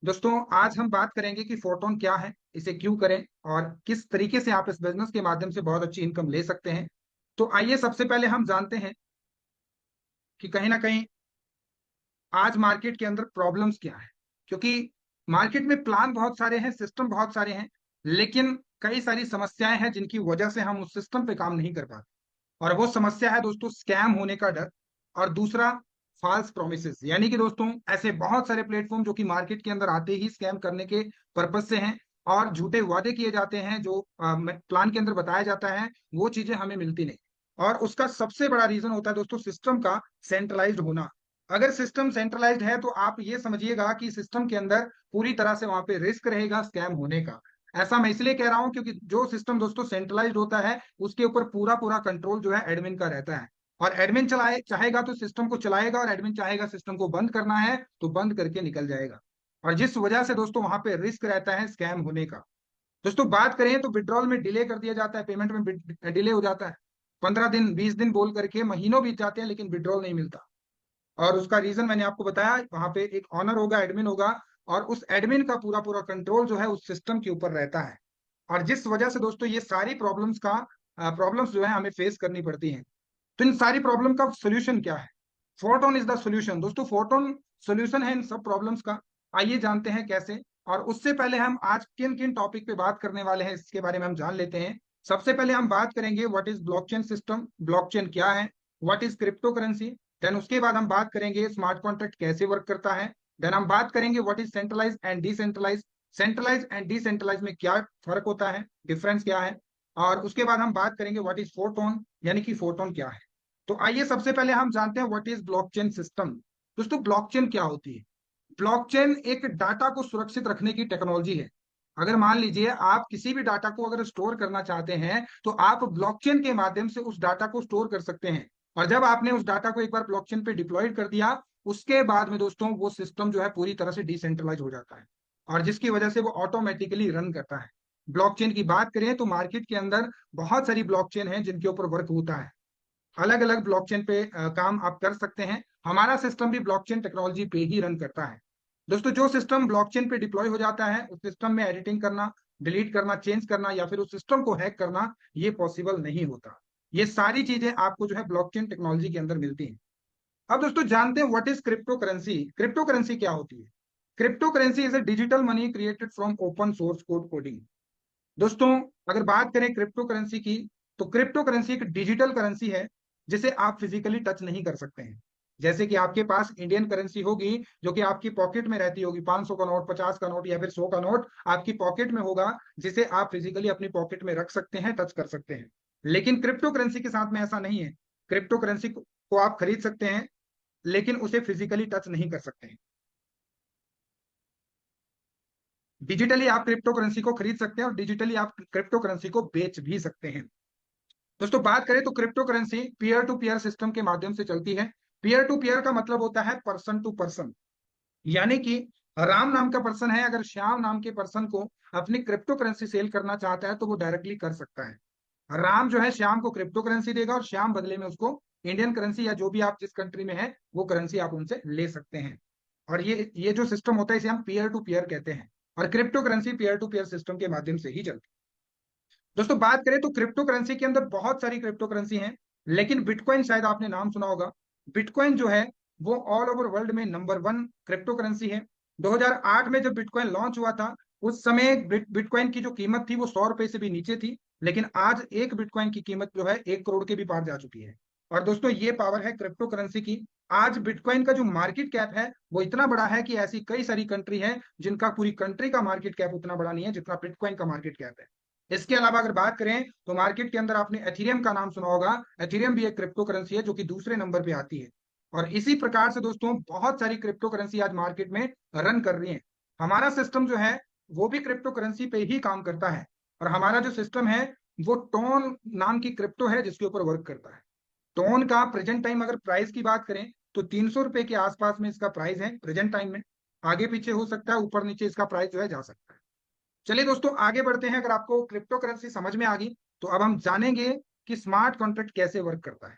दोस्तों आज हम बात करेंगे कि फोटोन क्या है, इसे क्यों करें और किस तरीके से आप इस बिजनेस के माध्यम से बहुत अच्छी इनकम ले सकते हैं। तो आइए सबसे पहले हम जानते हैं कि कहीं ना कहीं आज मार्केट के अंदर प्रॉब्लम्स क्या है। क्योंकि मार्केट में प्लान बहुत सारे हैं, सिस्टम बहुत सारे हैं, लेकिन कई सारी समस्याएं हैं जिनकी वजह से हम उस सिस्टम पे काम नहीं कर पाते। और वो समस्या है दोस्तों स्कैम होने का डर। और दूसरा फॉल्स प्रोमिसेस, यानी कि दोस्तों ऐसे बहुत सारे प्लेटफॉर्म जो कि मार्केट के अंदर आते ही स्कैम करने के पर्पज से हैं और झूठे वादे किए जाते हैं जो प्लान के अंदर बताया जाता है, वो चीजें हमें मिलती नहीं। और उसका सबसे बड़ा रीजन होता है दोस्तों सिस्टम का सेंट्रलाइज्ड होना। अगर सिस्टम सेंट्रलाइज्ड है तो आप ये समझिएगा कि सिस्टम के अंदर पूरी तरह से वहां पे रिस्क रहेगा स्कैम होने का। ऐसा मैं इसलिए कह रहा हूं क्योंकि जो सिस्टम दोस्तों सेंट्रलाइज्ड होता है उसके ऊपर पूरा पूरा कंट्रोल जो है एडमिन का रहता है। और एडमिन चलाए चाहेगा तो सिस्टम को चलाएगा, और एडमिन चाहेगा सिस्टम को बंद करना है तो बंद करके निकल जाएगा। और जिस वजह से दोस्तों वहां पे रिस्क रहता है स्कैम होने का। दोस्तों बात करें तो विड्रॉल में डिले कर दिया जाता है, पेमेंट में डिले हो जाता है। 15 दिन 20 दिन बोल करके महीनों बीत जाते हैं लेकिन विड्रॉल नहीं मिलता। और उसका रीजन मैंने आपको बताया, वहां पे एक ऑनर होगा, एडमिन होगा, और उस एडमिन का पूरा पूरा कंट्रोल जो है उस सिस्टम के ऊपर रहता है। और जिस वजह से दोस्तों ये सारी प्रॉब्लम्स जो है हमें फेस करनी पड़ती हैं। तो इन सारी प्रॉब्लम का सोल्यूशन क्या है? फोटोन इज द सोल्यूशन दोस्तों, फोटोन सोल्यूशन है इन सब प्रॉब्लम्स का। आइए जानते हैं कैसे। और उससे पहले हम आज किन किन टॉपिक पे बात करने वाले हैं इसके बारे में हम जान लेते हैं। सबसे पहले हम बात करेंगे what is blockchain system, blockchain क्या है, what is crypto currency. Then उसके बाद हम बात करेंगे स्मार्ट कॉन्ट्रैक्ट कैसे वर्क करता है। देन हम बात करेंगे what is centralise and decentralise, centralise and decentralise में क्या फर्क होता है, डिफरेंस क्या है। और उसके बाद हम बात करेंगे व्हाट इज फोटोन, यानी कि फोटोन क्या है। तो आइए सबसे पहले हम जानते हैं व्हाट इज ब्लॉकचेन सिस्टम। दोस्तों ब्लॉकचेन क्या होती है? ब्लॉकचेन एक डाटा को सुरक्षित रखने की टेक्नोलॉजी है। अगर मान लीजिए आप किसी भी डाटा को अगर स्टोर करना चाहते हैं तो आप ब्लॉकचेन के माध्यम से उस डाटा को स्टोर कर सकते हैं। और जब आपने उस डाटा को एक बार ब्लॉकचेन पे डिप्लॉयड कर दिया, उसके बाद में दोस्तों वो सिस्टम जो है पूरी तरह से डिसेंट्रलाइज हो जाता है, और जिसकी वजह से वो ऑटोमेटिकली रन करता है। ब्लॉकचेन की बात करें तो मार्केट के अंदर बहुत सारी ब्लॉकचेन है जिनके ऊपर वर्क होता है। अलग अलग ब्लॉकचेन पे काम आप कर सकते हैं। हमारा सिस्टम भी ब्लॉकचेन टेक्नोलॉजी पे ही रन करता है। दोस्तों जो सिस्टम ब्लॉकचेन पे डिप्लॉय हो जाता है उस सिस्टम में एडिटिंग करना, डिलीट करना, चेंज करना या फिर उस सिस्टम को हैक करना ये पॉसिबल नहीं होता। ये सारी चीजें आपको जो है ब्लॉकचेन टेक्नोलॉजी के अंदर मिलती हैं। अब दोस्तों जानते हैं what is crypto currency. Crypto currency क्या होती है? Crypto currency is a digital money created from open source code coding. दोस्तों अगर बात करें क्रिप्टो करेंसी की, तो क्रिप्टो करेंसी एक डिजिटल करेंसी है जिसे आप फिजिकली टच नहीं कर सकते हैं। जैसे कि आपके पास इंडियन करेंसी होगी जो कि आपकी पॉकेट में रहती होगी, 500 का नोट, 50 का नोट या फिर 100 का नोट आपकी पॉकेट में होगा, जिसे आप फिजिकली अपनी पॉकेट में रख सकते हैं, टच कर सकते हैं। लेकिन क्रिप्टो करेंसी के साथ में ऐसा नहीं है। क्रिप्टो करेंसी को आप खरीद सकते हैं लेकिन उसे फिजिकली टच नहीं कर सकते हैं। डिजिटली आप क्रिप्टो करेंसी को खरीद सकते हैं और डिजिटली आप क्रिप्टो करेंसी को बेच भी सकते हैं। दोस्तों बात करें तो crypto currency peer to peer system के माध्यम से चलती है। पीयर टू पीयर का मतलब होता है पर्सन टू पर्सन, यानी कि राम नाम का पर्सन है, अगर श्याम नाम के पर्सन को अपनी क्रिप्टो करेंसी सेल करना चाहता है तो वो डायरेक्टली कर सकता है। राम जो है श्याम को क्रिप्टो करेंसी देगा और श्याम बदले में उसको इंडियन करेंसी या जो भी आप जिस कंट्री में है वो करेंसी आप उनसे ले सकते हैं। और ये जो सिस्टम होता है इसे हम पीयर टू पीयर कहते हैं। और crypto currency peer to peer system के माध्यम से ही चलती है। दोस्तों बात करें तो क्रिप्टो करेंसी के अंदर बहुत सारी क्रिप्टो करेंसी हैं, लेकिन बिटकॉइन शायद आपने नाम सुना होगा। बिटकॉइन जो है वो ऑल ओवर वर्ल्ड में नंबर 1 क्रिप्टो करेंसी है। 2008 में जब बिटकॉइन लॉन्च हुआ था उस समय बिटकॉइन की जो कीमत थी वो 100 रुपए से भी नीचे थी, लेकिन आज एक बिटकॉइन की कीमत जो है 1 करोड़ के भी पार जा चुकी है। और दोस्तों ये पावर है क्रिप्टो करेंसी की। आज बिटकॉइन का जो मार्केट कैप है वो इतना बड़ा है कि ऐसी कई सारी कंट्री है जिनका पूरी कंट्री का मार्केट कैप उतना बड़ा नहीं है जितना बिटकॉइन का मार्केट कैप है। इसके अलावा अगर बात करें तो मार्केट के अंदर आपने एथीरियम का नाम सुना होगा। एथीरियम भी एक क्रिप्टो करेंसी है जो कि दूसरे नंबर पे आती है। और इसी प्रकार से दोस्तों बहुत सारी क्रिप्टो करेंसी आज मार्केट में रन कर रही है। हमारा सिस्टम जो है वो भी क्रिप्टो करेंसी पे ही काम करता है। और हमारा जो सिस्टम है वो टोन नाम की क्रिप्टो है जिसके ऊपर वर्क करता है। टोन का प्रेजेंट टाइम अगर प्राइस की बात करें तो 300 रुपए के आसपास में इसका प्राइस है प्रेजेंट टाइम में। आगे पीछे हो सकता है, ऊपर नीचे इसका प्राइस जो है जा सकता है। चलिए दोस्तों आगे बढ़ते हैं। अगर आपको क्रिप्टो करेंसी समझ में आ गई तो अब हम जानेंगे कि स्मार्ट कॉन्ट्रैक्ट कैसे वर्क करता है।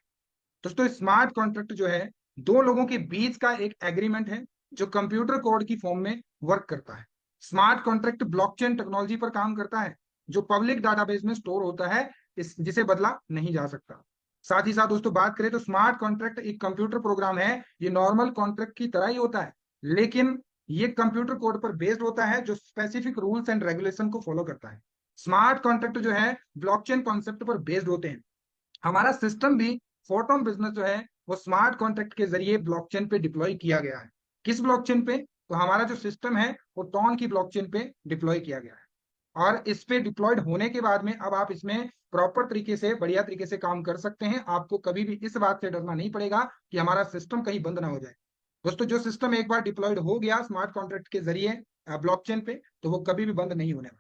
दोस्तों स्मार्ट कॉन्ट्रैक्ट जो है दो लोगों के बीच का एक एग्रीमेंट है जो कंप्यूटर कोड की फॉर्म में वर्क करता है। स्मार्ट कॉन्ट्रैक्ट ब्लॉकचेन टेक्नोलॉजी पर काम करता है, जो पब्लिक डाटाबेस में स्टोर होता है, जिसे बदला नहीं जा सकता। साथ ही साथ दोस्तों बात करें तो स्मार्ट कॉन्ट्रैक्ट एक कंप्यूटर प्रोग्राम है, ये नॉर्मल कॉन्ट्रैक्ट की तरह ही होता है, लेकिन ये कंप्यूटर कोड पर बेस्ड होता है जो स्पेसिफिक रूल्स एंड रेगुलेशन को फॉलो करता है। स्मार्ट कॉन्ट्रैक्ट जो है ब्लॉकचेन कॉन्सेप्ट पर बेस्ड होते हैं। हमारा सिस्टम भी फोटोन बिजनेस जो है वो स्मार्ट कॉन्ट्रैक्ट के जरिए ब्लॉकचेन पे डिप्लॉय किया गया है। किस ब्लॉकचेन पे? तो हमारा जो सिस्टम है वो टॉन की ब्लॉकचेन पे डिप्लॉय किया गया है। और इस पे डिप्लॉयड होने के बाद में अब आप इसमें प्रॉपर तरीके से, बढ़िया तरीके से काम कर सकते हैं। आपको कभी भी इस बात से डरना नहीं पड़ेगा कि हमारा सिस्टम कहीं बंद ना हो जाए। दोस्तों जो सिस्टम एक बार डिप्लॉयड हो गया स्मार्ट कॉन्ट्रैक्ट के जरिए ब्लॉकचेन पे, तो वो कभी भी बंद नहीं होने वाला।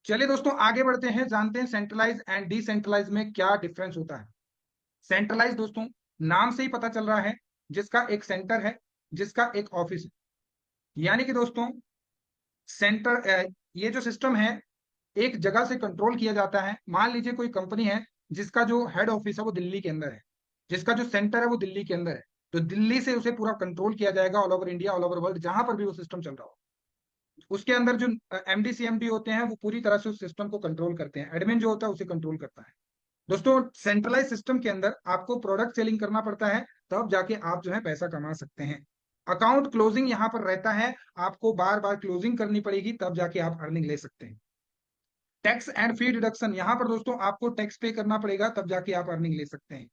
चलिए दोस्तों आगे बढ़ते हैं, जानते हैं सेंट्रलाइज एंड डिसेंट्रलाइज में क्या डिफरेंस होता है। सेंट्रलाइज दोस्तों नाम से ही पता चल रहा है, जिसका एक सेंटर है, जिसका एक ऑफिस है। यानी कि दोस्तों सेंटर, ये जो सिस्टम है एक जगह से कंट्रोल किया जाता है। मान लीजिए कोई कंपनी है जिसका जो हेड ऑफिस है वो दिल्ली के अंदर है, जिसका जो सेंटर है वो दिल्ली के अंदर है, तो दिल्ली से उसे पूरा कंट्रोल किया जाएगा all over India, all over world, जहां पर भी वो सिस्टम चल रहा हो। उसके अंदर जो एमडी सीएमडी होते हैं वो पूरी तरह से उस सिस्टम को कंट्रोल करते हैं। एडमिन जो होता है उसे कंट्रोल करता है। दोस्तों सेंट्रलाइज सिस्टम के अंदर आपको प्रोडक्ट सेलिंग करना पड़ता है, तब जाके आप जो है पैसा कमा सकते हैं। अकाउंट क्लोजिंग यहाँ पर रहता है, आपको बार बार क्लोजिंग करनी पड़ेगी, तब जाके आप अर्निंग ले सकते हैं। टैक्स एंड फी डिडक्शन, यहाँ पर दोस्तों आपको टैक्स पे करना पड़ेगा, तब जाके आप अर्निंग ले सकते हैं।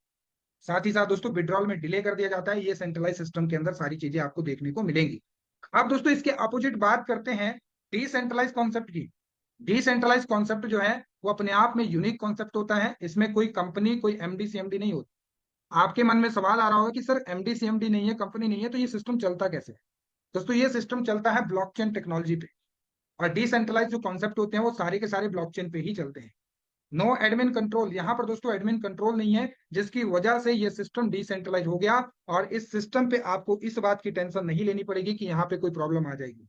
साथ ही साथ दोस्तों विड्रॉल में डिले कर दिया जाता है। ये सेंट्रलाइज सिस्टम के अंदर सारी चीजें आपको देखने को मिलेंगी। अब दोस्तों इसके अपोजिट बात करते हैं डिसेंट्रलाइज कॉन्सेप्ट की। डिसेंट्रलाइज कॉन्सेप्ट जो है वो अपने आप में यूनिक कॉन्सेप्ट होता है। इसमें कोई कंपनी, कोई एमडी सीएमडी नहीं होती। आपके मन में सवाल आ रहा होगा कि सर एमडी सीएमडी नहीं है, कंपनी नहीं है, तो ये सिस्टम चलता कैसे है? दोस्तों ये सिस्टम चलता है ब्लॉकचेन टेक्नोलॉजी पे, और डिसेंट्रलाइज जो कॉन्सेप्ट होते हैं वो सारे के सारे ब्लॉकचेन पे ही चलते हैं। नो एडमिन कंट्रोल, यहाँ पर दोस्तों एडमिन कंट्रोल नहीं है, जिसकी वजह से ये सिस्टम डिसेंट्रलाइज हो गया। और इस सिस्टम पे आपको इस बात की टेंशन नहीं लेनी पड़ेगी कि यहाँ पे कोई प्रॉब्लम आ जाएगी,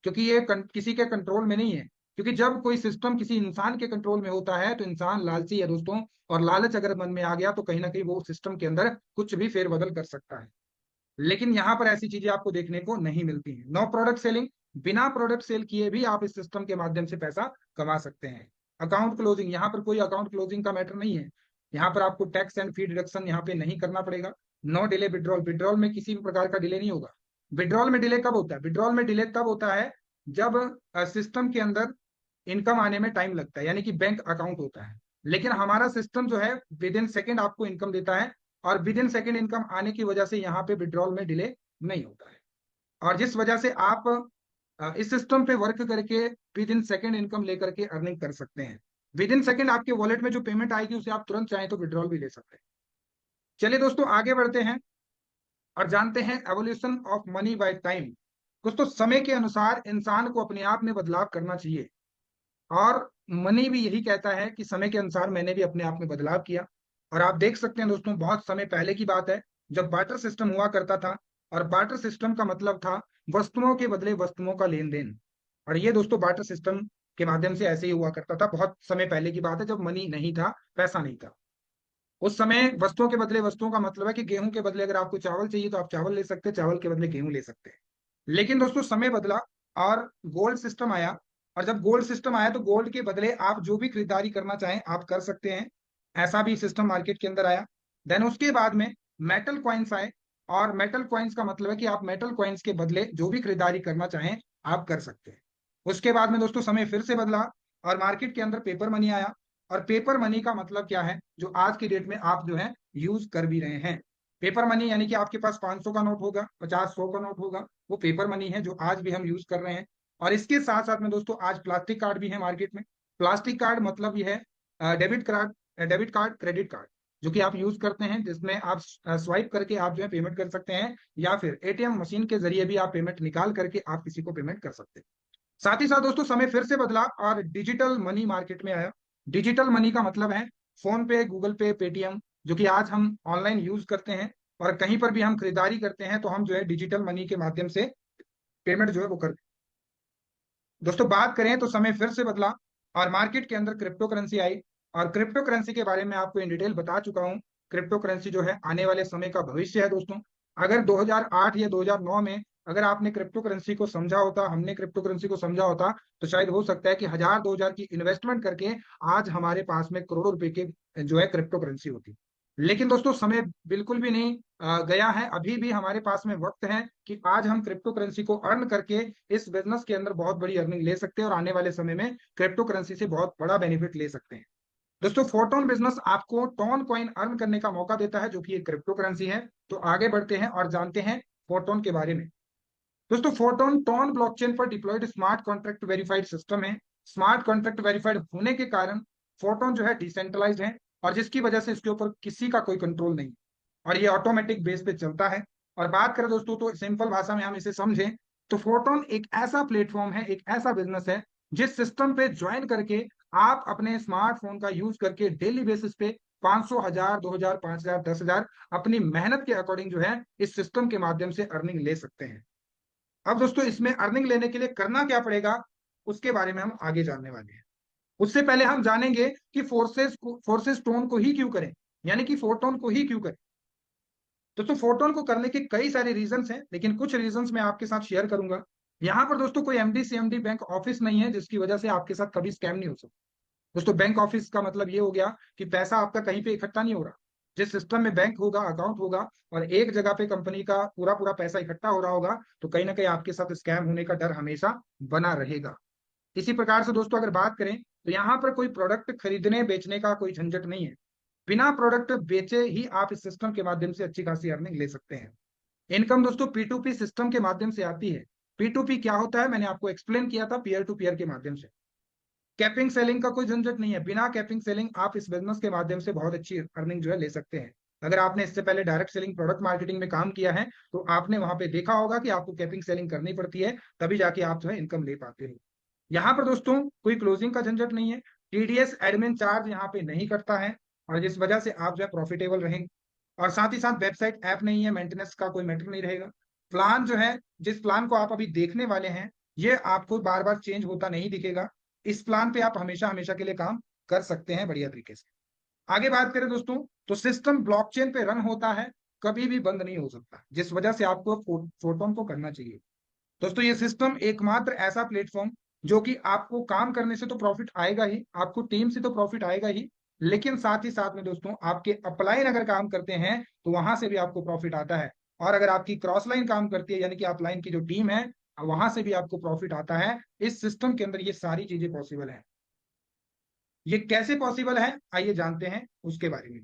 क्योंकि ये किसी के कंट्रोल में नहीं है। क्योंकि जब कोई सिस्टम किसी इंसान के कंट्रोल में होता है तो इंसान लालची है दोस्तों, और लालच अगर मन में आ गया तो कहीं ना कहीं वो सिस्टम के अंदर कुछ भी फेरबदल कर सकता है। लेकिन यहाँ पर ऐसी चीजें आपको देखने को नहीं मिलती हैं। नो प्रोडक्ट सेलिंग, बिना प्रोडक्ट सेल किए भी आप इस सिस्टम के माध्यम से पैसा कमा सकते हैं। अकाउंट क्लोजिंग, यहाँ पर कोई अकाउंट क्लोजिंग का मैटर नहीं है। यहाँ पर आपको टैक्स एंड फी डिडक्शन यहाँ पे नहीं करना पड़ेगा। नो डिले विड्रॉल, विड्रॉल में किसी भी प्रकार का डिले नहीं होगा। विड्रॉल में डिले कब होता है? विड्रॉल में डिले तब होता है जब सिस्टम के अंदर इनकम आने में टाइम लगता है, यानी कि बैंक अकाउंट होता है। लेकिन हमारा सिस्टम जो है विद इन सेकेंड आपको इनकम देता है, और विद इन सेकेंड इनकम आने की वजह से यहाँ पे विड्रॉल में डिले नहीं होता है। और जिस वजह से आप इस सिस्टम पे वर्क करके विद इन सेकेंड इनकम लेकर के अर्निंग कर सकते हैं। विद इन सेकेंड आपके वॉलेट में जो पेमेंट आएगी उसे आप तुरंत चाहें तो विड्रॉल भी ले सकते हैं। चलिए दोस्तों आगे बढ़ते हैं और जानते हैं evolution of money by time. दोस्तों समय के अनुसार इंसान को अपने आप में बदलाव करना चाहिए, और मनी भी यही कहता है कि समय के अनुसार मैंने भी अपने आप में बदलाव किया। और आप देख सकते हैं दोस्तों बहुत समय पहले की बात है जब बार्टर सिस्टम हुआ करता था, और बार्टर सिस्टम का मतलब था वस्तुओं के बदले वस्तुओं का लेन देन। और ये दोस्तों बार्टर सिस्टम के माध्यम से ऐसे ही हुआ करता था। बहुत समय पहले की बात है जब मनी नहीं था, पैसा नहीं था। उस समय वस्तुओं के बदले वस्तुओं का मतलब है कि गेहूं के बदले अगर आपको चावल चाहिए तो आप चावल ले सकते हैं, चावल के बदले गेहूं ले सकते हैं। लेकिन दोस्तों समय बदला और गोल्ड सिस्टम आया, और जब गोल्ड सिस्टम आया तो गोल्ड के बदले आप जो भी खरीदारी करना चाहें आप कर सकते हैं। ऐसा भी सिस्टम मार्केट के अंदर आया। देन उसके बाद में मेटल कॉइन्स आए, और मेटल कॉइन्स का मतलब है कि आप मेटल कॉइन्स के बदले जो भी खरीदारी करना चाहें आप कर सकते हैं। उसके बाद में दोस्तों समय फिर से बदला और मार्केट के अंदर पेपर मनी आया। और पेपर मनी का मतलब क्या है, जो आज की डेट में आप जो है यूज कर भी रहे हैं। पेपर मनी यानी कि आपके पास 500 का नोट होगा, 50, 100 का नोट होगा, वो पेपर मनी है जो आज भी हम यूज कर रहे हैं। और इसके साथ साथ में दोस्तों आज प्लास्टिक कार्ड भी है मार्केट में। प्लास्टिक कार्ड मतलब ये है डेबिट कार्ड, क्रेडिट कार्ड, जो कि आप यूज करते हैं, जिसमें आप स्वाइप करके आप जो है पेमेंट कर सकते हैं, या फिर एटीएम मशीन के जरिए भी आप पेमेंट निकाल करके आप किसी को पेमेंट कर सकते हैं। साथ ही साथ दोस्तों समय फिर से बदला और डिजिटल मनी मार्केट में आया। डिजिटल मनी का मतलब है फोन पे, गूगल पे, पेटीएम, जो कि आज हम ऑनलाइन यूज करते हैं, और कहीं पर भी हम खरीदारी करते हैं तो हम जो है डिजिटल मनी के माध्यम से पेमेंट जो है वो करते हैं। दोस्तों बात करें तो समय फिर से बदला और मार्केट के अंदर क्रिप्टो करेंसी आई, और क्रिप्टो करेंसी के बारे में आपको इन डिटेल बता चुका हूं। क्रिप्टो करेंसी जो है आने वाले समय का भविष्य है दोस्तों। अगर 2008 या 2009 में अगर आपने क्रिप्टो करेंसी को समझा होता, हमने क्रिप्टो करेंसी को समझा होता, तो शायद हो सकता है कि 1000-2000 की इन्वेस्टमेंट करके आज हमारे पास में करोड़ों रुपए के जो है क्रिप्टो करेंसी होती। लेकिन दोस्तों समय बिल्कुल भी नहीं गया है, अभी भी हमारे पास में वक्त है कि आज हम क्रिप्टो करेंसी को अर्न करके इस बिजनेस के अंदर बहुत बड़ी अर्निंग ले सकते हैं और आने वाले समय में क्रिप्टो करेंसी से बहुत बड़ा बेनिफिट ले सकते हैं। दोस्तों फोटोन बिजनेस आपको टोन कॉइन अर्न करने का मौका देता है, जो कि एक क्रिप्टो करेंसी है। तो आगे बढ़ते हैं और जानते हैं फोटोन के बारे में। दोस्तों फोटोन टोन ब्लॉकचेन पर deployed smart contract verified system है। स्मार्ट कॉन्ट्रैक्ट वेरीफाइड होने के कारण फोटोन जो है डिसेंट्रलाइज्ड है, और जिसकी वजह से इसके ऊपर किसी का कोई कंट्रोल नहीं, और ये ऑटोमेटिक बेस पे चलता है। और बात करें दोस्तों तो सिंपल भाषा में हम इसे समझें तो फोटोन एक ऐसा प्लेटफॉर्म है, एक ऐसा बिजनेस है जिस सिस्टम पे ज्वाइन करके आप अपने स्मार्टफोन का यूज करके डेली बेसिस पे 500, 1000, 2000, 5000, 10,000 अपनी मेहनत के अकॉर्डिंग जो है इस सिस्टम के माध्यम से अर्निंग ले सकते हैं। अब दोस्तों इसमें अर्निंग लेने के लिए करना क्या पड़ेगा, उसके बारे में हम आगे जानने वाले हैं। उससे पहले हम जानेंगे कि फोर्सेस टोन को ही क्यों करें, यानी कि फोटोन को ही क्यों करें। दोस्तों फोटोन को करने के कई सारे रीजंस हैं, लेकिन कुछ रीजंस मैं आपके साथ शेयर करूंगा। यहां पर दोस्तों कोई एमडी सीएमडी बैंक ऑफिस नहीं है जिसकी वजह से आपके साथ कभी स्कैम नहीं हो सकता। दोस्तों बैंक ऑफिस का मतलब ये हो गया कि पैसा आपका कहीं पे इकट्ठा नहीं हो रहा। जिस सिस्टम में बैंक होगा, अकाउंट होगा, और एक जगह पे कंपनी का पूरा पूरा पैसा इकट्ठा हो रहा होगा, तो कहीं ना कहीं आपके साथ स्कैम होने का डर हमेशा बना रहेगा। इसी प्रकार से दोस्तों अगर बात करें तो यहाँ पर कोई प्रोडक्ट खरीदने बेचने का कोई झंझट नहीं है। बिना प्रोडक्ट बेचे ही आप इस सिस्टम के माध्यम से अच्छी खासी अर्निंग ले सकते हैं। इनकम दोस्तों P2P सिस्टम के माध्यम से आती है। P2P क्या होता है मैंने आपको एक्सप्लेन किया था, पीयर टू पीयर के माध्यम से। कैपिंग सेलिंग का कोई झंझट नहीं है, बिना कैपिंग सेलिंग आप इस बिजनेस के माध्यम से बहुत अच्छी अर्निंग जो है ले सकते हैं। अगर आपने इससे पहले डायरेक्ट सेलिंग प्रोडक्ट मार्केटिंग में काम किया है तो आपने वहां पे देखा होगा कि आपको कैपिंग सेलिंग करनी पड़ती है, तभी जाके आप जो है इनकम ले पाते हो। यहाँ पर दोस्तों कोई क्लोजिंग का झंझट नहीं है, टीडीएस एडमिन चार्ज यहाँ पे नहीं कटता है, और जिस वजह से आप जो है प्रॉफिटेबल रहेंगे। और साथ ही साथ वेबसाइट ऐप नहीं है, मेंटेनेंस का कोई मैटर नहीं रहेगा। प्लान जो है, जिस प्लान को आप अभी देखने वाले हैं, ये आपको बार बार चेंज होता नहीं दिखेगा। इस प्लान पे आप हमेशा हमेशा के लिए काम कर सकते हैं बढ़िया तरीके से। आगे बात करें दोस्तों तो सिस्टम ब्लॉकचेन पे रन होता है, कभी भी बंद नहीं हो सकता, जिस वजह से आपको फोटोन को करना चाहिए। दोस्तों ये सिस्टम एकमात्र ऐसा प्लेटफॉर्म जो कि आपको काम करने से तो प्रॉफिट आएगा ही, आपको टीम से तो प्रॉफिट आएगा ही, लेकिन साथ ही साथ में दोस्तों आपके अपलाइन अगर काम करते हैं तो वहां से भी आपको प्रॉफिट आता है। और अगर आपकी क्रॉस लाइन काम करती है, यानी कि अपलाइन की जो टीम है, वहां से भी आपको प्रॉफिट आता है। इस सिस्टम के अंदर ये सारी चीजें पॉसिबल है। ये कैसे पॉसिबल है आइए जानते हैं उसके बारे में।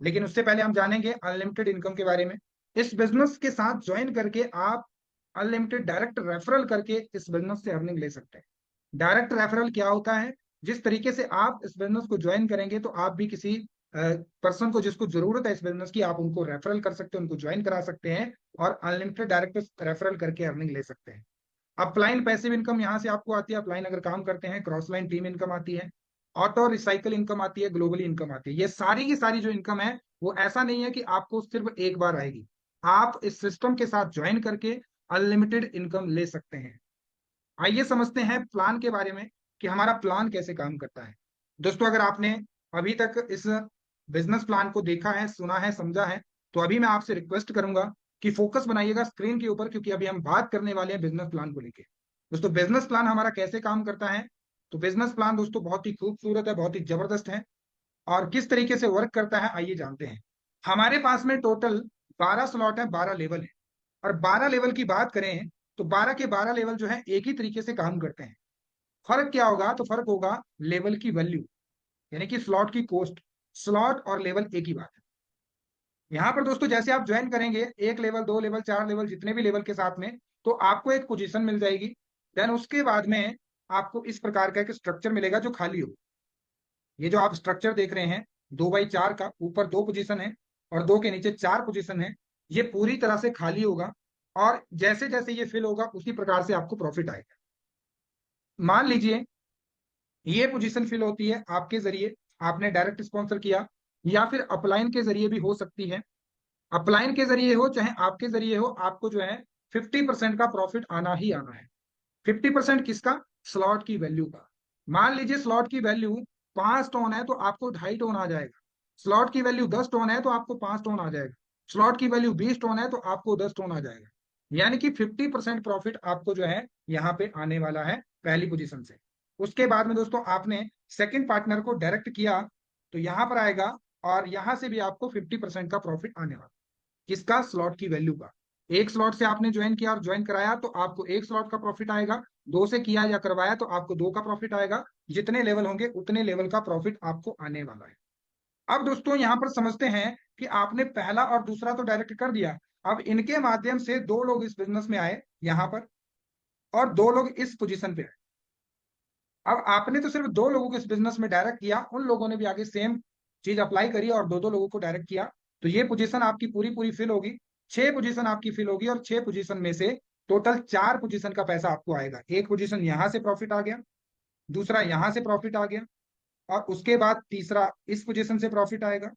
लेकिन उससे पहले हम जानेंगे अनलिमिटेड इनकम के बारे में। इस बिजनेस के साथ ज्वाइन करके आप अनलिमिटेड डायरेक्ट रेफरल करके इस बिजनेस से अर्निंग ले सकते हैं। डायरेक्ट रेफरल क्या होता है, जिस तरीके से आप इस बिजनेस को ज्वाइन करेंगे तो आप भी किसी पर्सन को जिसको जरूरत है इस बिजनेस की, आप उनको रेफरल कर सकते हैं, उनको ज्वाइन करा सकते हैं और अनलिमिटेड डायरेक्ट रेफरल करके अर्निंग ले सकते हैं। अपलाइन पैसिव इनकम यहाँ से आपको आती है, अपलाइन अगर काम करते हैं, क्रॉस लाइन टीम इनकम आती है, ऑटो रिसाइकल इनकम आती है, ग्लोबली इनकम आती है। ये सारी की सारी जो इनकम है वो ऐसा नहीं है कि आपको सिर्फ एक बार आएगी, आप इस सिस्टम के साथ ज्वाइन करके अनलिमिटेड इनकम ले सकते हैं। आइए समझते हैं प्लान के बारे में कि हमारा प्लान कैसे काम करता है। दोस्तों अगर आपने अभी तक इस बिजनेस प्लान को देखा है, सुना है, समझा है, तो अभी मैं आपसे रिक्वेस्ट करूंगा कि फोकस बनाइएगा स्क्रीन के ऊपर, क्योंकि अभी हम बात करने वाले हैं बिजनेस प्लान को लेके। दोस्तों बिजनेस प्लान हमारा कैसे काम करता है, तो बिजनेस प्लान दोस्तों बहुत ही खूबसूरत है, बहुत ही जबरदस्त है। और किस तरीके से वर्क करता है आइए जानते हैं। हमारे पास में टोटल 12 स्लॉट है, 12 लेवल है। और 12 लेवल की बात करें तो 12 के 12 लेवल जो है एक ही तरीके से काम करते हैं। फर्क क्या होगा, तो फर्क होगा लेवल की वैल्यू, यानी कि स्लॉट की कॉस्ट। स्लॉट और लेवल एक ही बात है। यहां पर दोस्तों जैसे आप ज्वाइन करेंगे, एक लेवल, 2 लेवल, 4 लेवल, जितने भी लेवल के साथ में, तो आपको एक पोजीशन मिल जाएगी। देन उसके बाद में आपको इस प्रकार का एक स्ट्रक्चर मिलेगा जो खाली हो। ये जो आप स्ट्रक्चर देख रहे हैं 2x4 का, ऊपर 2 पोजीशन है और 2 के नीचे 4 पोजीशन है, ये पूरी तरह से खाली होगा। और जैसे जैसे ये फिल होगा उसी प्रकार से आपको प्रॉफिट आएगा। मान लीजिए ये पोजीशन फिल होती है आपके जरिए, आपने डायरेक्ट स्पॉन्सर किया, या फिर अपलाइन के जरिए भी हो सकती है। अपलाइन के जरिए हो चाहे आपके जरिए हो, आपको जो है 50% का प्रॉफिट आना ही आना है। 50% किसका, स्लॉट की वैल्यू का। मान लीजिए स्लॉट की वैल्यू 5 टन है तो आपको 2.5 टन आ जाएगा। स्लॉट की वैल्यू 10 टन है तो आपको 5 टन आ जाएगा। स्लॉट की वैल्यू 20 टन है तो आपको 10 टन आ जाएगा। यानी कि 50% प्रॉफिट आपको जो है यहाँ पे आने वाला है पहली पोजीशन से। उसके बाद में दोस्तों आपने सेकंड पार्टनर को डायरेक्ट किया तो यहाँ पर आएगा और यहाँ से भी आपको 50% का प्रॉफिट आने वाला। किसका? स्लॉट की वैल्यू का। एक स्लॉट से आपने ज्वाइन किया और ज्वाइन कराया तो आपको एक स्लॉट का प्रॉफिट आएगा, दो से किया या करवाया तो आपको दो का प्रॉफिट आएगा। जितने लेवल होंगे उतने लेवल का प्रॉफिट आपको आने वाला है। अब दोस्तों यहां पर समझते हैं कि आपने पहला और दूसरा तो डायरेक्ट कर दिया, अब इनके माध्यम से दो लोग इस बिजनेस में आए यहां पर और दो लोग इस पोजीशन पे आए। अब आपने तो सिर्फ दो लोगों को इस बिजनेस में डायरेक्ट किया, उन लोगों ने भी आगे सेम चीज अप्लाई करी और दो दो लोगों को डायरेक्ट किया, तो ये पोजीशन आपकी पूरी पूरी फिल होगी। 6 पोजीशन आपकी फिल होगी और 6 पोजीशन में से टोटल 4 पोजीशन का पैसा आपको आएगा। एक पोजीशन यहां से प्रॉफिट आ गया, दूसरा यहां से प्रॉफिट आ गया, और उसके बाद तीसरा इस पोजीशन से प्रॉफिट आएगा,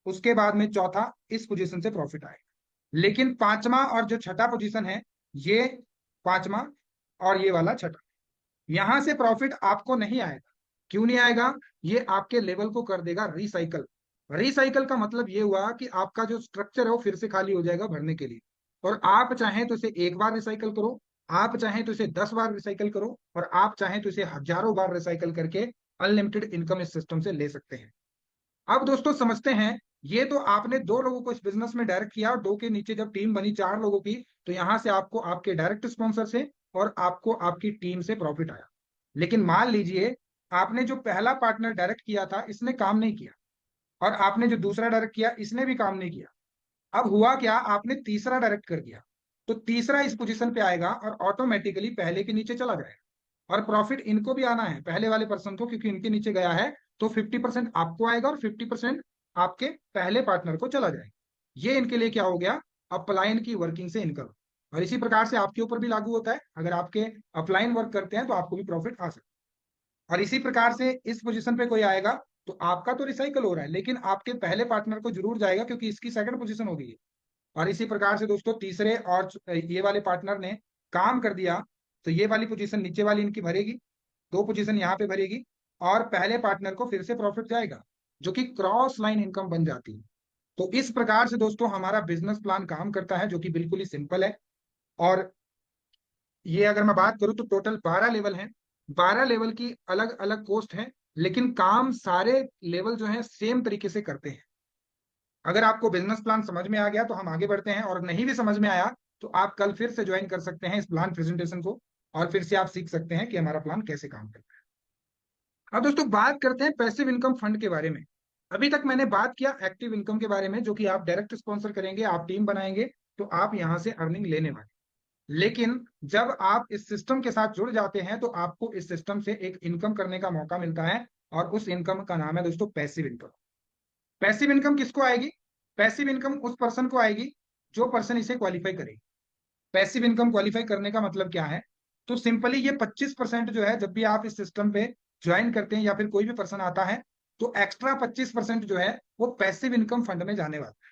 उसके बाद में चौथा इस पोजीशन से प्रॉफिट आएगा। लेकिन पांचवा और जो छठा पोजीशन है, ये पांचवा और ये वाला छठा, यहां से प्रॉफिट आपको नहीं आएगा। क्यों नहीं आएगा? ये आपके लेवल को कर देगा रिसाइकल। रिसाइकल का मतलब ये हुआ कि आपका जो स्ट्रक्चर है वो फिर से खाली हो जाएगा भरने के लिए, और आप चाहें तो इसे एक बार रिसाइकल करो, आप चाहें तो इसे 10 बार रिसाइकल करो, और आप चाहें तो इसे हजारों बार रिसाइकल करके अनलिमिटेड इनकम इस सिस्टम से ले सकते हैं। अब दोस्तों समझते हैं, ये तो आपने दो लोगों को इस बिजनेस में डायरेक्ट किया और दो के नीचे जब टीम बनी 4 लोगों की, तो यहां से आपको आपके डायरेक्ट स्पॉन्सर से और आपको आपकी टीम से प्रॉफिट आया। लेकिन मान लीजिए आपने जो पहला पार्टनर डायरेक्ट किया था इसने काम नहीं किया, और आपने जो दूसरा डायरेक्ट किया इसने भी काम नहीं किया। अब हुआ क्या, आपने तीसरा डायरेक्ट कर दिया, तो तीसरा इस पोजीशन पे आएगा और ऑटोमेटिकली पहले के नीचे चला जाएगा, और प्रॉफिट इनको भी आना है पहले वाले पर्सन को, क्योंकि इनके नीचे गया है, तो 50% आपको आएगा और 50% आपके पहले पार्टनर को चला जाएगा। ये इनके लिए क्या हो गया? अपलाइन की वर्किंग से इनकम। और इसी प्रकार से आपके ऊपर भी लागू होता है, अगर आपके अपलाइन वर्क करते हैं तो आपको भी प्रॉफिट आ सकता है। और इसी प्रकार से इस पोजीशन पे कोई आएगा तो आपका तो रिसाइकल हो रहा है, लेकिन आपके पहले पार्टनर को जरूर जाएगा क्योंकि इसकी सेकंड पोजीशन हो गई है। और इसी प्रकार से दोस्तों तीसरे और ये वाले पार्टनर ने काम कर दिया, तो ये वाली पोजीशन नीचे वाली इनकी भरेगी, दो पोजीशन यहाँ पे भरेगी, और पहले पार्टनर को फिर से प्रॉफिट जाएगा, जो कि क्रॉस लाइन इनकम बन जाती है। तो इस प्रकार से दोस्तों हमारा बिजनेस प्लान काम करता है, जो कि बिल्कुल ही सिंपल है। और ये अगर मैं बात करूं तो टोटल 12 लेवल हैं, 12 लेवल की अलग अलग कोस्ट है, लेकिन काम सारे लेवल जो है सेम तरीके से करते हैं। अगर आपको बिजनेस प्लान समझ में आ गया तो हम आगे बढ़ते हैं, और नहीं भी समझ में आया तो आप कल फिर से ज्वाइन कर सकते हैं इस प्लान प्रेजेंटेशन को, और फिर से आप सीख सकते हैं कि हमारा प्लान कैसे काम करता है। अब दोस्तों बात करते हैं पैसिव इनकम फंड के बारे में। अभी तक मैंने बात किया एक्टिव इनकम के बारे में, जो कि आप डायरेक्ट स्पॉन्सर करेंगे, आप टीम बनाएंगे तो आप यहां से अर्निंग लेने वाले। लेकिन जब आप इस सिस्टम के साथ जुड़ जाते हैं तो आपको इस सिस्टम से एक इनकम करने का मौका मिलता है, और उस इनकम का नाम है दोस्तों पैसिव इनकम। पैसिव इनकम किसको आएगी? पैसिव इनकम उस पर्सन को आएगी जो पर्सन इसे क्वालिफाई करेगी। पैसिव इनकम क्वालिफाई करने का मतलब क्या है? तो सिंपली ये 25% जो है, जब भी आप इस सिस्टम पे ज्वाइन करते हैं या फिर कोई भी पर्सन आता है, तो एक्स्ट्रा 25% जो है वो पैसिव इनकम फंड में जाने वाला है।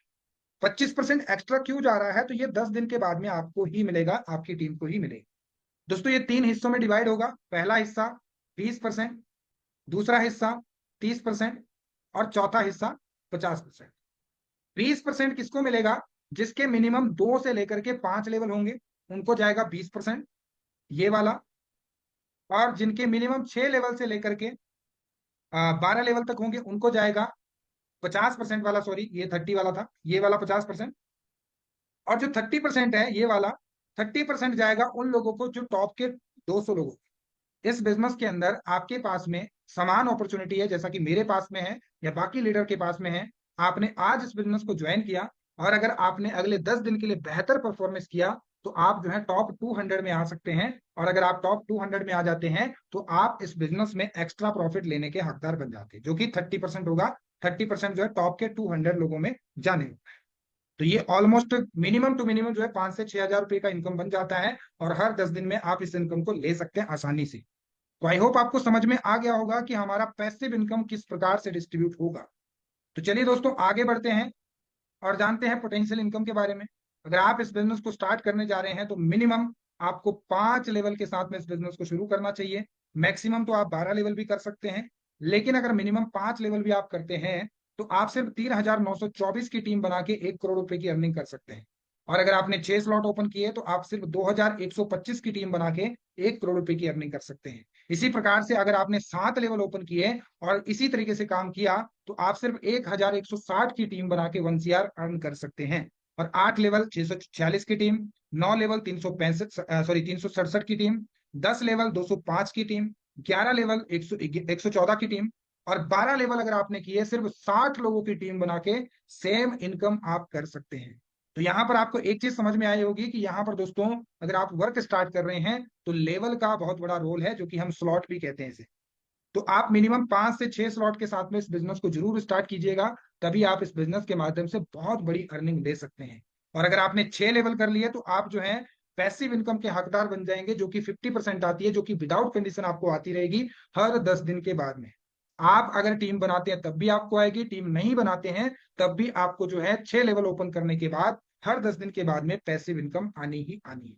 25% एक्स्ट्रा क्यों जा रहा है? तो ये 10 दिन के बाद में आपको ही मिलेगा, आपकी टीम को ही मिलेगा। दोस्तों ये 3 हिस्सों में डिवाइड होगा। पहला हिस्सा 20%, दूसरा हिस्सा 30%, और चौथा हिस्सा 50%। 20% किसको मिलेगा? जिसके मिनिमम 2 से लेकर के 5 लेवल होंगे उनको जाएगा 20%, ये वाला। और जिनके मिनिमम 6 लेवल से लेकर के 12 लेवल तक होंगे उनको जाएगा 50% वाला, सॉरी ये 30 वाला था, ये वाला 50%। और जो 30% है ये वाला, 30% जाएगा उन लोगों को जो टॉप के 200 लोगों। इस बिजनेस के अंदर आपके पास में समान अपॉर्चुनिटी है जैसा कि मेरे पास में है या बाकी लीडर के पास में है। आपने आज इस बिजनेस को ज्वाइन किया, और अगर आपने अगले 10 दिन के लिए बेहतर परफॉर्मेंस किया तो आप जो है टॉप 200 में आ सकते हैं। और अगर आप टॉप 200 में आ जाते हैं तो आप इस बिजनेस में एक्स्ट्रा प्रॉफिट लेने के हकदार बन जाते हैं, जो कि 30% होगा। 30% जो है टॉप के 200 लोगों में जाने। तो ये ऑलमोस्ट मिनिमम टू मिनिमम जो है 5 से 6 हजार रुपए का इनकम बन जाता है, और हर 10 दिन में आप इस इनकम को ले सकते हैं आसानी से। तो आई होप आपको समझ में आ गया होगा कि हमारा पैसिव इनकम किस प्रकार से डिस्ट्रीब्यूट होगा। तो चलिए दोस्तों आगे बढ़ते हैं और जानते हैं पोटेंशियल इनकम के बारे में। अगर आप इस बिजनेस को स्टार्ट करने जा रहे हैं तो मिनिमम आपको 5 लेवल के साथ में इस बिजनेस को शुरू करना चाहिए। मैक्सिमम तो आप 12 लेवल भी कर सकते हैं, लेकिन अगर मिनिमम 5 लेवल भी आप करते हैं तो आप सिर्फ 3,924 की टीम बना के 1 करोड़ रुपए की अर्निंग कर सकते हैं। और अगर आपने 6 स्लॉट ओपन किए तो आप सिर्फ 2125 की टीम बना के 1 करोड़ रुपए की अर्निंग कर सकते हैं। इसी प्रकार से अगर आपने 7 लेवल ओपन किए और इसी तरीके से काम किया तो आप सिर्फ 1160 की टीम बना के 1 CR अर्न कर सकते हैं। और 8 लेवल 646 की टीम, 9 लेवल 367 की टीम, 10 लेवल 205 की टीम, 11 लेवल 114 की टीम और 12 लेवल अगर आपने किए सिर्फ 60 लोगों की टीम बना के सेम इनकम आप कर सकते हैं। तो यहां पर आपको एक चीज समझ में आई होगी कि यहां पर दोस्तों अगर आप वर्क स्टार्ट कर रहे हैं तो लेवल का बहुत बड़ा रोल है, जो कि हम स्लॉट भी कहते हैं इसे। तो आप मिनिमम 5 से 6 स्लॉट के साथ में इस बिजनेस को जरूर स्टार्ट कीजिएगा, तभी आप इस बिजनेस के माध्यम से बहुत बड़ी अर्निंग ले सकते हैं। और अगर आपने 6 लेवल कर लिए तो आप जो है पैसिव इनकम के हकदार बन जाएंगे, जो कि 50% आती है, जो कि विदाउट कंडीशन आपको आती रहेगी हर 10 दिन के बाद में। आप अगर टीम बनाते हैं तब भी आपको आएगी, टीम नहीं बनाते हैं तब भी आपको जो है 6 लेवल ओपन करने के बाद हर 10 दिन के बाद में पैसिव इनकम आनी ही आनी है।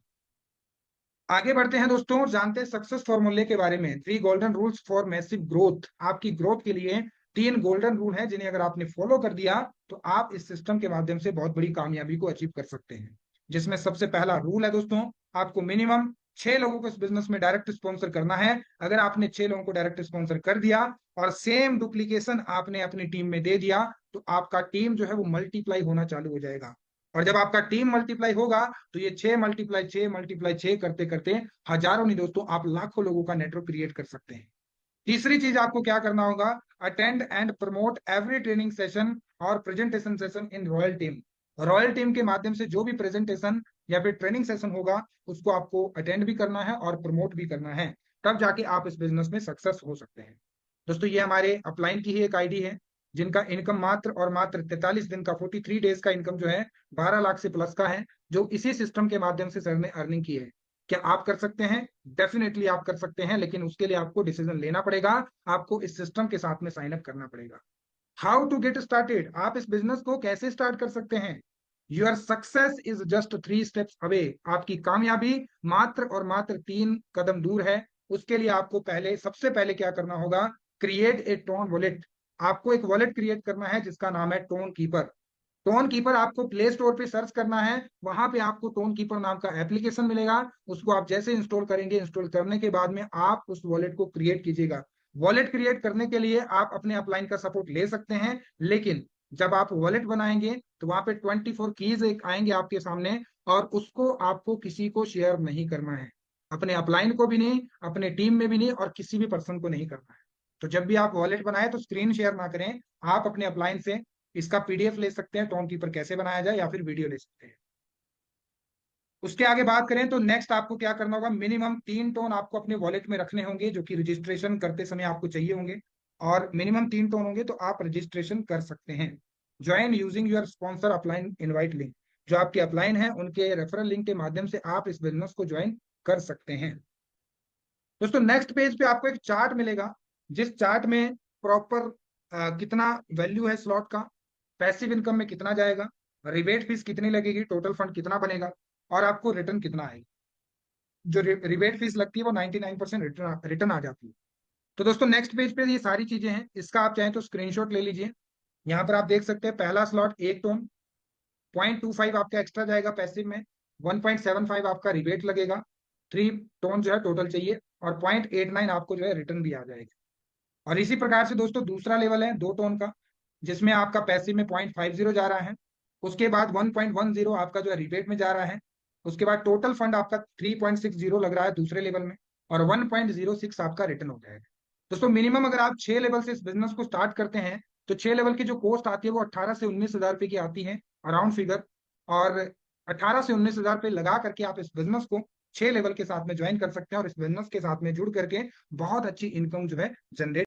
आगे बढ़ते हैं दोस्तों और जानते हैं सक्सेस फॉर्मूले के बारे में। 3 golden rules for massive growth. आपकी ग्रोथ के लिए 3 गोल्डन रूल हैं, जिन्हें अगर आपने फॉलो कर दिया तो आप इस सिस्टम के माध्यम से बहुत बड़ी कामयाबी को अचीव कर सकते हैं। जिसमें सबसे पहला रूल है दोस्तों, आपको मिनिमम 6 लोगों को इस बिजनेस में डायरेक्ट स्पॉन्सर करना है। अगर आपने 6 लोगों को डायरेक्ट स्पॉन्सर कर दिया और सेम डुप्लीकेशन आपने अपनी टीम में दे दिया तो आपका टीम जो है वो मल्टीप्लाई होना चालू हो जाएगा। और जब आपका टीम मल्टीप्लाई होगा तो ये 6 × 6 × 6 करते करते हजारों नहीं दोस्तों, आप लाखों लोगों का नेटवर्क क्रिएट कर सकते हैं। तीसरी चीज आपको क्या करना होगा, attend and promote every training session और presentation session in royal team. Royal team के माध्यम से जो भी प्रेजेंटेशन या फिर ट्रेनिंग सेशन होगा उसको आपको अटेंड भी करना है और प्रमोट भी करना है, तब जाके आप इस बिजनेस में सक्सेस हो सकते हैं। दोस्तों ये हमारे अपलाइन की ही एक आईडी है, जिनका इनकम मात्र और मात्र 43 दिन का 43 डेज का इनकम जो है 12 लाख से प्लस का है, जो इसी सिस्टम के माध्यम से सर ने अर्निंग की है। क्या आप कर सकते हैं? डेफिनेटली आप कर सकते हैं, लेकिन उसके लिए आपको डिसीजन लेना पड़ेगा, आपको इस सिस्टम के साथ में साइन अप करना पड़ेगा। हाउ टू गेट स्टार्टेड, आप इस बिजनेस को कैसे स्टार्ट कर सकते हैं? Your success is just 3 steps away. आपकी कामयाबी मात्र और मात्र 3 कदम दूर है। उसके लिए आपको सबसे पहले क्या करना होगा, क्रिएट ए टोन वॉलेट। आपको एक वॉलेट क्रिएट करना है जिसका नाम है टोन कीपर। टोन कीपर आपको प्ले स्टोर पे सर्च करना है, वहां पे आपको टोन कीपर नाम का एप्लीकेशन मिलेगा। उसको आप जैसे इंस्टॉल करेंगे, इंस्टॉल करने के बाद में आप उस वॉलेट को क्रिएट कीजिएगा। वॉलेट क्रिएट करने के लिए आप अपने अपलाइन का सपोर्ट ले सकते हैं, लेकिन जब आप वॉलेट बनाएंगे तो वहां पे 24 कीज एक आएंगे आपके सामने, और उसको आपको किसी को शेयर नहीं करना है, अपने अपलाइन को भी नहीं, अपने टीम में भी नहीं, और किसी भी पर्सन को नहीं करना है। तो जब भी आप वॉलेट बनाए तो स्क्रीन शेयर ना करें, आप अपने अपलाइन से इसका पीडीएफ ले सकते हैं, टोन कीपर कैसे बनाया जाए, या फिर वीडियो ले सकते हैं। उसके आगे बात करें तो नेक्स्ट आपको क्या करना होगा, मिनिमम 3 टोन आपको अपने वॉलेट में रखने होंगे, जो कि रजिस्ट्रेशन करते समय आपको चाहिए होंगे। और मिनिमम 3 टोन होंगे तो आप रजिस्ट्रेशन कर सकते हैं। Join using your sponsor upline invite link. जो आपके अपलाइन है उनके रेफरल लिंक के माध्यम से आप इस बिजनेस को ज्वाइन कर सकते हैं। दोस्तों नेक्स्ट पेज पे आपको एक चार्ट मिलेगा, जिस चार्ट में प्रॉपर कितना वैल्यू है स्लॉट का, पैसिव इनकम में कितना जाएगा, रिबेट फीस कितनी लगेगी, टोटल फंड कितना बनेगा, और आपको रिटर्न कितना आएगा। जो रिबेट फीस लगती है वो 99% रिटर्न आ जाती है। तो दोस्तों नेक्स्ट पेज पे ये सारी चीजें हैं, इसका आप चाहें तो स्क्रीनशॉट ले लीजिए। यहाँ पर आप देख सकते हैं पहला स्लॉट 1 टोन, 0.25 आपका एक्स्ट्रा जाएगा पैसिव में, 1.75 आपका रिबेट लगेगा, 3 टोन जो है टोटल चाहिए, और 0.89 आपको जो है रिटर्न भी आ जाएगा। और इसी प्रकार से दोस्तों दूसरा लेवल है 2 टोन का, जिसमें आपका पैसिव में 0.50 जा रहा है, उसके बाद 1.10 आपका जो है रिबेट में जा रहा है, उसके बाद टोटल फंड आपका 3.60 लग रहा है दूसरे लेवल में, और 1.06 आपका रिटर्न हो जाएगा। दोस्तों मिनिमम अगर आप 6 लेवल से इस बिजनेस को स्टार्ट करते हैं तो 6 लेवल की जो कॉस्ट आती है वो 18 से 19 हजार रुपए की आती है, अराउंड फिगर। और 18 से 19 हजार रुपए लगा करके आप इस बिजनेस को 6 लेवल के साथ में ज्वाइन कर सकते हैं, और इस बिजनेस के साथ में जुड़ करके बहुत अच्छी इनकम जो है जनरेट